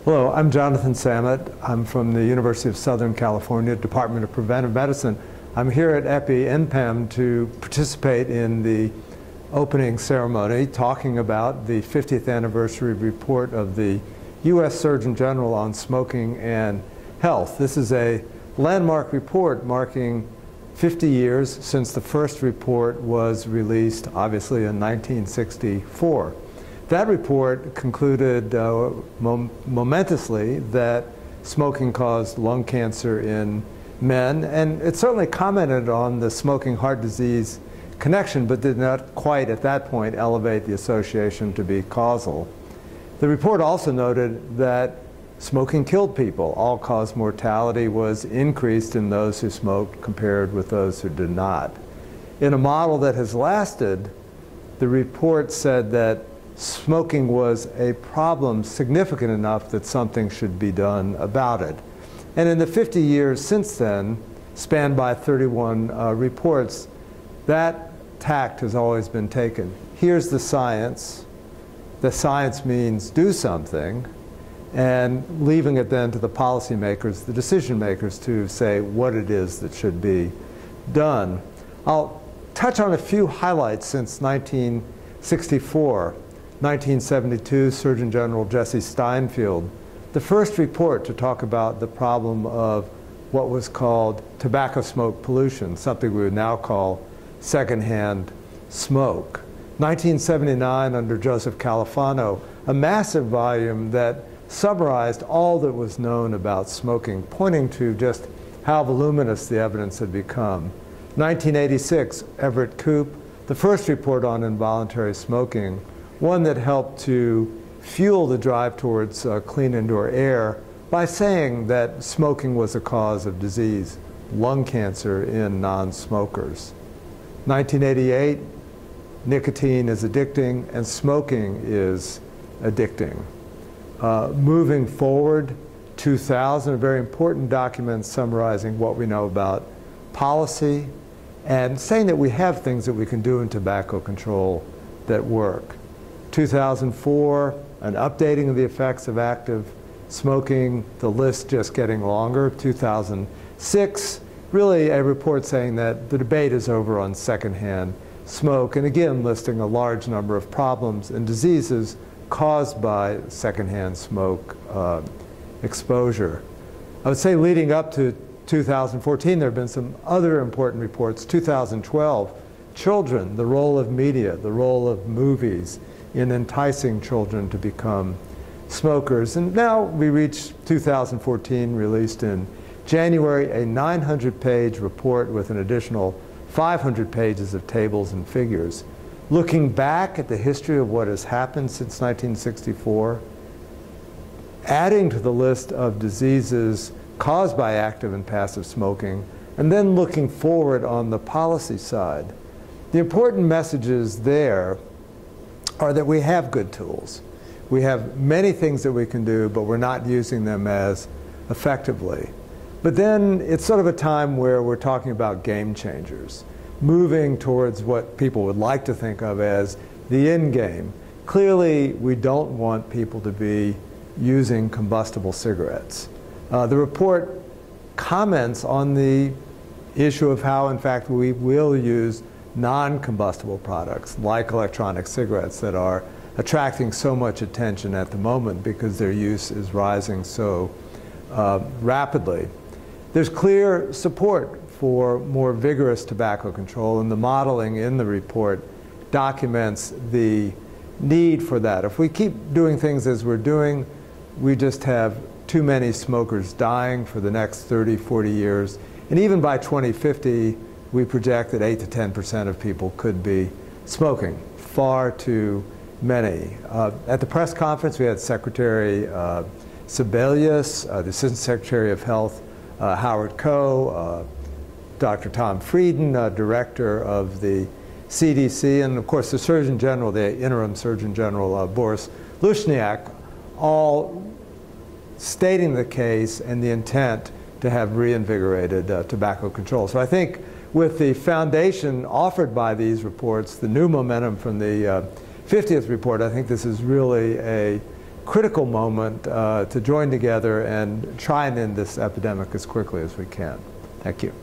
Hello, I'm Jonathan Samet. I'm from the University of Southern California, Department of Preventive Medicine. I'm here at NPAM to participate in the opening ceremony talking about the 50th anniversary report of the U.S. Surgeon General on smoking and health. This is a landmark report marking 50 years since the first report was released, obviously in 1964. That report concluded momentously that smoking caused lung cancer in men, and it certainly commented on the smoking heart disease connection, but did not quite at that point elevate the association to be causal. The report also noted that smoking killed people. All-cause mortality was increased in those who smoked compared with those who did not. In a model that has lasted, the report said that smoking was a problem significant enough that something should be done about it. And in the 50 years since then, spanned by 31 reports, that tact has always been taken. Here's the science. The science means do something, and leaving it then to the policymakers, the decision makers, to say what it is that should be done. I'll touch on a few highlights since 1964. 1972, Surgeon General Jesse Steinfeld, the first report to talk about the problem of what was called tobacco smoke pollution, something we would now call secondhand smoke. 1979, under Joseph Califano, a massive volume that summarized all that was known about smoking, pointing to just how voluminous the evidence had become. 1986, Everett Koop, the first report on involuntary smoking, one that helped to fuel the drive towards clean indoor air by saying that smoking was a cause of disease, lung cancer in non-smokers. 1988, nicotine is addicting and smoking is addicting. Moving forward, 2000, a very important document summarizing what we know about policy and saying that we have things that we can do in tobacco control that work. 2004, an updating of the effects of active smoking, the list just getting longer. 2006, really a report saying that the debate is over on secondhand smoke, and again listing a large number of problems and diseases caused by secondhand smoke exposure. I would say leading up to 2014, there have been some other important reports. 2012, children, the role of media, the role of movies in enticing children to become smokers. And now we reach 2014, released in January, a 900-page report with an additional 500 pages of tables and figures, looking back at the history of what has happened since 1964, adding to the list of diseases caused by active and passive smoking, and then looking forward on the policy side. The important messages there are that we have good tools. We have many things that we can do, but we're not using them as effectively. But then it's sort of a time where we're talking about game changers, moving towards what people would like to think of as the end game. Clearly, we don't want people to be using combustible cigarettes. The report comments on the issue of how, in fact, we will use non-combustible products like electronic cigarettes that are attracting so much attention at the moment because their use is rising so rapidly. There's clear support for more vigorous tobacco control, and the modeling in the report documents the need for that. If we keep doing things as we're doing, we just have too many smokers dying for the next 30, 40 years. And even by 2050, we project that 8 to 10% of people could be smoking. Far too many. At the press conference, we had Secretary Sebelius, the Assistant Secretary of Health, Howard Koh, Dr. Tom Frieden, Director of the CDC, and of course the Surgeon General, the Interim Surgeon General, Boris Lushniak, all stating the case and the intent to have reinvigorated tobacco control. So I think with the foundation offered by these reports, the new momentum from the 50th report, I think this is really a critical moment to join together and try and end this epidemic as quickly as we can. Thank you.